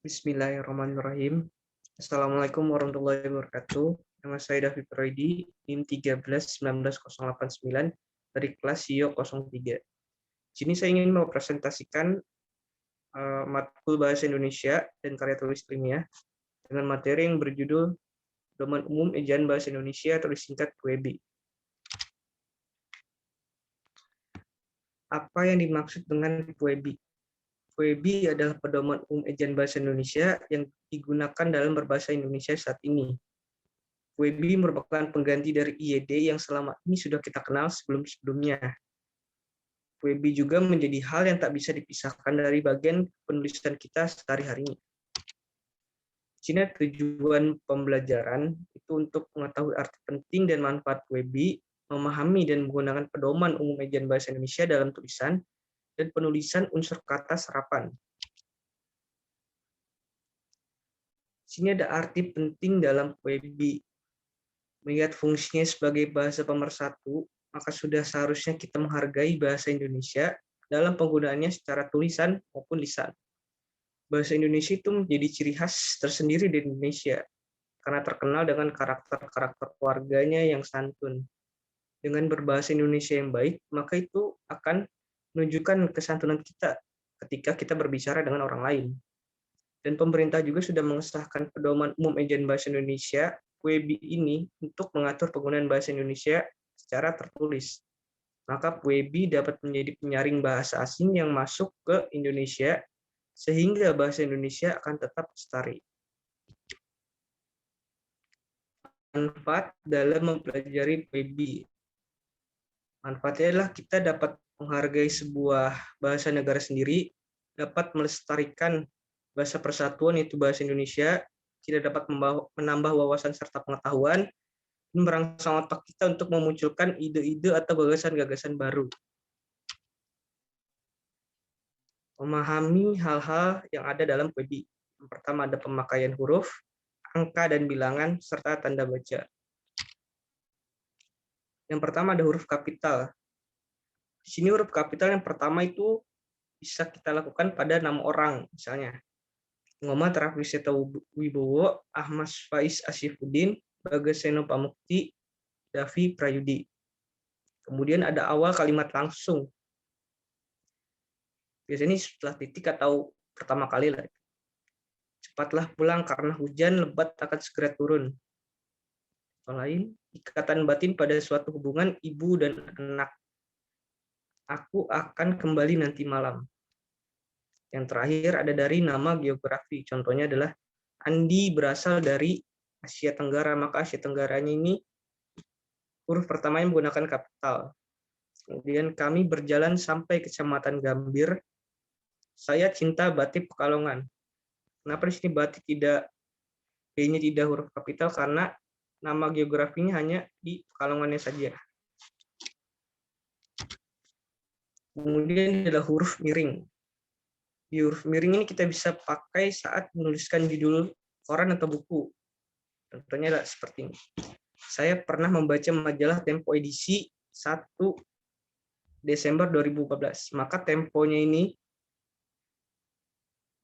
Bismillahirrahmanirrahim. Assalamualaikum warahmatullahi wabarakatuh. Nama saya David Roidi, NIM 13-19089 dari kelas SIO 03. Di sini saya ingin mempresentasikan matkul Bahasa Indonesia dan karya tulis ilmiah dengan materi yang berjudul Pedoman Umum Ejaan Bahasa Indonesia atau disingkat PUEBI. Apa yang dimaksud dengan PUEBI? PUEBI adalah pedoman umum ejaan bahasa Indonesia yang digunakan dalam berbahasa Indonesia saat ini. PUEBI merupakan pengganti dari IED yang selama ini sudah kita kenal sebelum-sebelumnya. PUEBI juga menjadi hal yang tak bisa dipisahkan dari bagian penulisan kita sehari-hari. Di sini tujuan pembelajaran itu untuk mengetahui arti penting dan manfaat PUEBI, memahami dan menggunakan pedoman umum ejaan bahasa Indonesia dalam tulisan, dan penulisan unsur kata serapan. Di sini ada arti penting dalam PUEBI. Melihat fungsinya sebagai bahasa pemersatu, maka sudah seharusnya kita menghargai bahasa Indonesia dalam penggunaannya secara tulisan maupun lisan. Bahasa Indonesia itu menjadi ciri khas tersendiri di Indonesia, karena terkenal dengan karakter-karakter keluarganya yang santun. Dengan berbahasa Indonesia yang baik, maka itu akan menunjukkan kesantunan kita ketika kita berbicara dengan orang lain. Dan pemerintah juga sudah mengesahkan pedoman umum ejaan bahasa Indonesia PUEBI ini untuk mengatur penggunaan bahasa Indonesia secara tertulis. Maka PUEBI dapat menjadi penyaring bahasa asing yang masuk ke Indonesia sehingga bahasa Indonesia akan tetap lestari. Manfaat dalam mempelajari PUEBI. Manfaatnya adalah kita dapat menghargai sebuah bahasa negara sendiri, dapat melestarikan bahasa persatuan yaitu bahasa Indonesia, tidak dapat menambah wawasan serta pengetahuan, dan merangsang otak kita untuk memunculkan ide-ide atau gagasan-gagasan baru. Memahami hal-hal yang ada dalam PUEBI. Yang pertama ada pemakaian huruf, angka dan bilangan, serta tanda baca. Yang pertama ada huruf kapital. Di sini huruf kapital yang pertama itu bisa kita lakukan pada nama orang, misalnya Muhammad Rafi Seta Wibowo, Ahmad Faiz Asyifuddin, Bagas Seno Pamukti, Davi Prayudi. Kemudian ada awal kalimat langsung. Biasanya setelah titik atau pertama kali lah. Cepatlah pulang karena hujan lebat akan segera turun. Contoh lain, ikatan batin pada suatu hubungan ibu dan anak. Aku akan kembali nanti malam. Yang terakhir ada dari nama geografi. Contohnya adalah Andi berasal dari Asia Tenggara, maka Asia Tenggaranya ini huruf pertamanya menggunakan kapital. Kemudian kami berjalan sampai Kecamatan Gambir. Saya cinta Batik Pekalongan. Kenapa di sini Batik tidak B-nya tidak huruf kapital? Karena nama geografinya hanya di Pekalongannya saja. Kemudian adalah huruf miring. Di huruf miring ini kita bisa pakai saat menuliskan judul koran atau buku. Contohnya adalah seperti ini. Saya pernah membaca majalah Tempo edisi 1 Desember 2014. Maka temponya ini,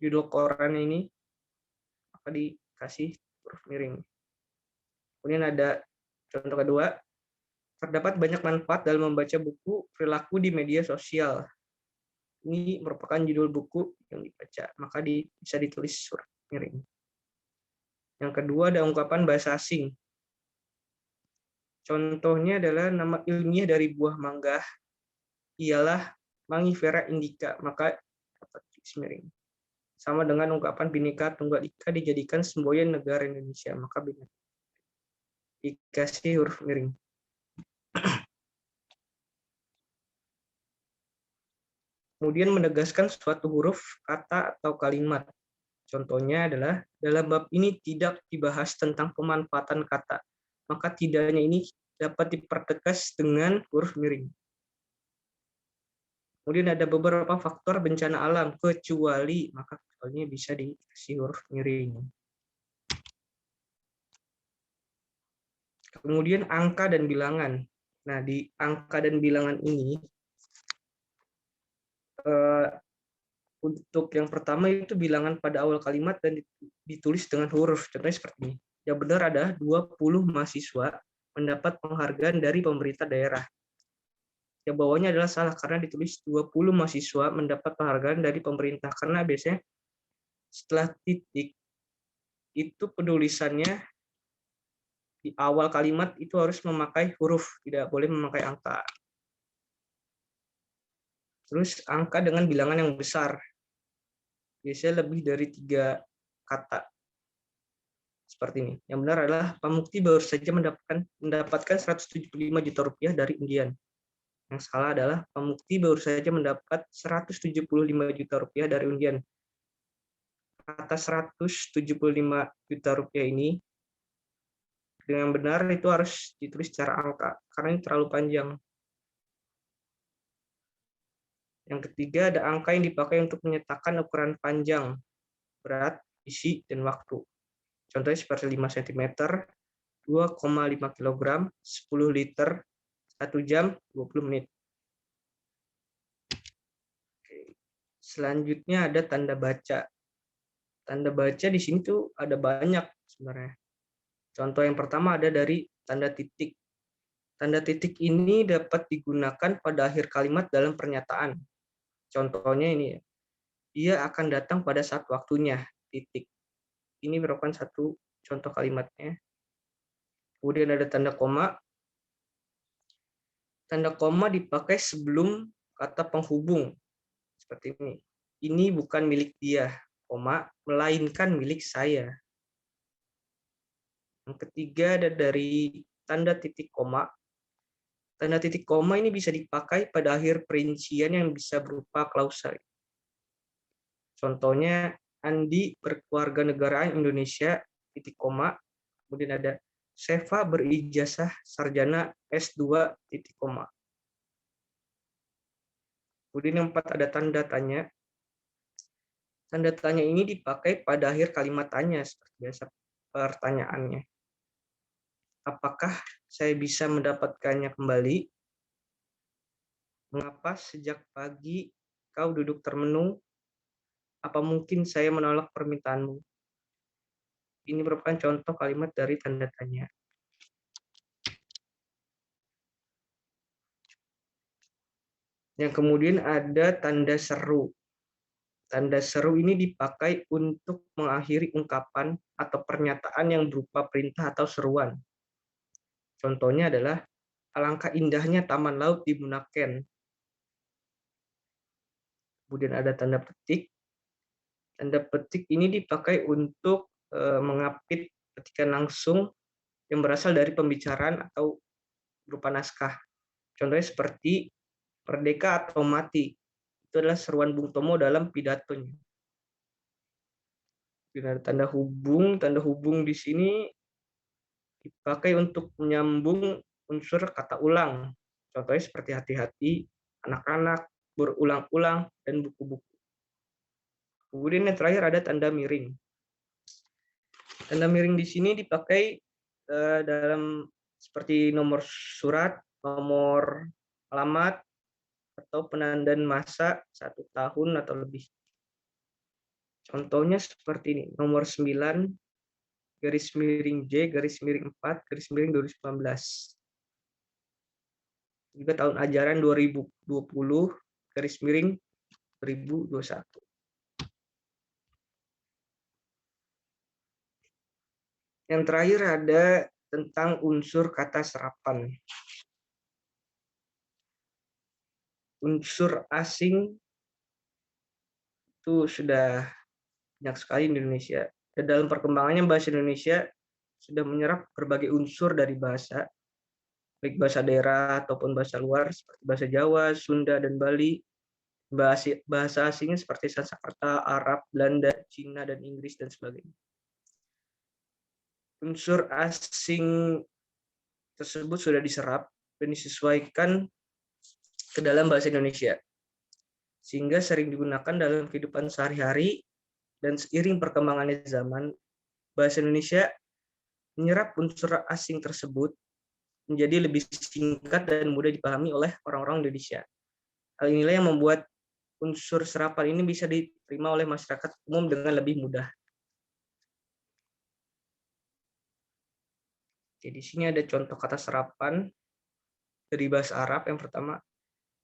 judul korannya ini, maka dikasih huruf miring. Kemudian ada contoh kedua, terdapat banyak manfaat dalam membaca buku perilaku di media sosial. Ini merupakan judul buku yang dibaca, maka bisa ditulis huruf miring. Yang kedua ada ungkapan bahasa asing. Contohnya adalah nama ilmiah dari buah mangga ialah Mangifera indica, maka dapat tulis miring. Sama dengan ungkapan Bhinneka Tunggal Ika dijadikan semboyan negara Indonesia, maka dikasih huruf miring. Kemudian menegaskan suatu huruf, kata, atau kalimat. Contohnya adalah, dalam bab ini tidak dibahas tentang pemanfaatan kata, maka tidaknya ini dapat dipertegas dengan huruf miring. Kemudian ada beberapa faktor bencana alam, kecuali, maka kecualinya bisa dikasih huruf miring. Kemudian angka dan bilangan. Nah, di angka dan bilangan ini, Untuk yang pertama itu bilangan pada awal kalimat dan ditulis dengan huruf. Contohnya seperti ini. Yang benar ada 20 mahasiswa mendapat penghargaan dari pemerintah daerah. Yang bawahnya adalah salah karena ditulis 20 mahasiswa mendapat penghargaan dari pemerintah. Karena biasanya setelah titik itu penulisannya di awal kalimat itu harus memakai huruf, tidak boleh memakai angka. Terus angka dengan bilangan yang besar. Biasanya lebih dari 3 kata. Seperti ini. Yang benar adalah Pamukti baru saja mendapatkan 175 juta rupiah dari undian. Yang salah adalah Pamukti baru saja mendapat 175 juta rupiah dari undian. Kata 175 juta rupiah ini dengan benar itu harus ditulis secara angka, karena ini terlalu panjang. Yang ketiga, ada angka yang dipakai untuk menyatakan ukuran panjang, berat, isi, dan waktu. Contohnya seperti 5 cm, 2,5 kg, 10 liter, 1 jam, 20 menit. Selanjutnya ada tanda baca. Tanda baca di sini tuh ada banyak sebenarnya. Contoh yang pertama ada dari tanda titik. Tanda titik ini dapat digunakan pada akhir kalimat dalam pernyataan. Contohnya ini ya. Dia akan datang pada saat waktunya, titik. Ini merupakan satu contoh kalimatnya. Kemudian ada tanda koma. Tanda koma dipakai sebelum kata penghubung. Seperti ini. Ini bukan milik dia, koma, melainkan milik saya. Yang ketiga ada dari tanda titik koma. Tanda titik koma ini bisa dipakai pada akhir perincian yang bisa berupa klausa. Contohnya, Andi berkewarganegaraan Indonesia, titik koma. Kemudian ada Seva berijazah sarjana S2, titik koma. Kemudian yang 4 ada tanda tanya. Tanda tanya ini dipakai pada akhir kalimat tanya, seperti biasa pertanyaannya. Apakah saya bisa mendapatkannya kembali? Mengapa sejak pagi kau duduk termenung? Apa mungkin saya menolak permintaanmu? Ini merupakan contoh kalimat dari tanda tanya. Yang kemudian ada tanda seru. Tanda seru ini dipakai untuk mengakhiri ungkapan atau pernyataan yang berupa perintah atau seruan. Contohnya adalah, alangkah indahnya taman laut di Bunaken. Kemudian ada tanda petik. Tanda petik ini dipakai untuk mengapit petikan langsung yang berasal dari pembicaraan atau berupa naskah. Contohnya seperti Merdeka atau Mati. Itu adalah seruan Bung Tomo dalam pidatonya. Ada tanda hubung. Tanda hubung di sini dipakai untuk menyambung unsur kata ulang. Contohnya seperti hati-hati, anak-anak, berulang-ulang, dan buku-buku. Kemudian yang terakhir ada tanda miring. Tanda miring di sini dipakai dalam seperti nomor surat, nomor alamat, atau penandaan masa 1 tahun atau lebih. Contohnya seperti ini, nomor 9, garis miring J, garis miring 4, garis miring 2019. Juga tahun ajaran 2020, garis miring 2021. Yang terakhir ada tentang unsur kata serapan. Unsur asing itu sudah banyak sekali di Indonesia. Dan dalam perkembangannya bahasa Indonesia sudah menyerap berbagai unsur dari bahasa, baik bahasa daerah ataupun bahasa luar seperti bahasa Jawa, Sunda, dan Bali. Bahasa asingnya seperti Sanskerta, Arab, Belanda, Cina, dan Inggris, dan sebagainya. Unsur asing tersebut sudah diserap dan disesuaikan ke dalam bahasa Indonesia, sehingga sering digunakan dalam kehidupan sehari-hari. Dan seiring perkembangannya zaman, bahasa Indonesia menyerap unsur asing tersebut menjadi lebih singkat dan mudah dipahami oleh orang-orang Indonesia. Hal inilah yang membuat unsur serapan ini bisa diterima oleh masyarakat umum dengan lebih mudah. Jadi di sini ada contoh kata serapan dari bahasa Arab. Yang pertama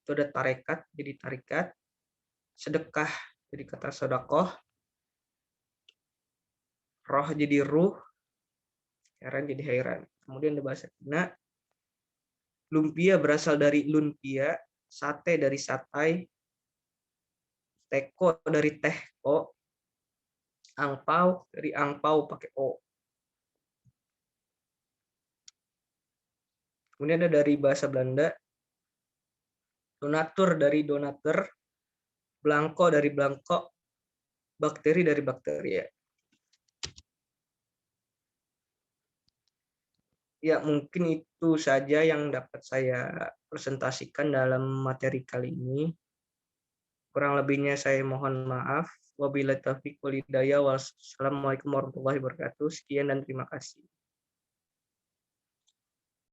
itu ada tarekat, jadi tarikat, sedekah, jadi kata sodakoh, roh jadi ruh, heran jadi heran. Kemudian ada bahasa Cina, lumpia berasal dari lumpia, sate dari satai, teko dari tehko, angpau dari angpau pakai o. Kemudian ada dari bahasa Belanda, donatur dari donatur, blanko dari blanko, bakteri dari bakteria. Ya, mungkin itu saja yang dapat saya presentasikan dalam materi kali ini. Kurang lebihnya saya mohon maaf. Wabillahi taufiq wal hidayah. Wassalamualaikum warahmatullahi wabarakatuh. Sekian dan terima kasih.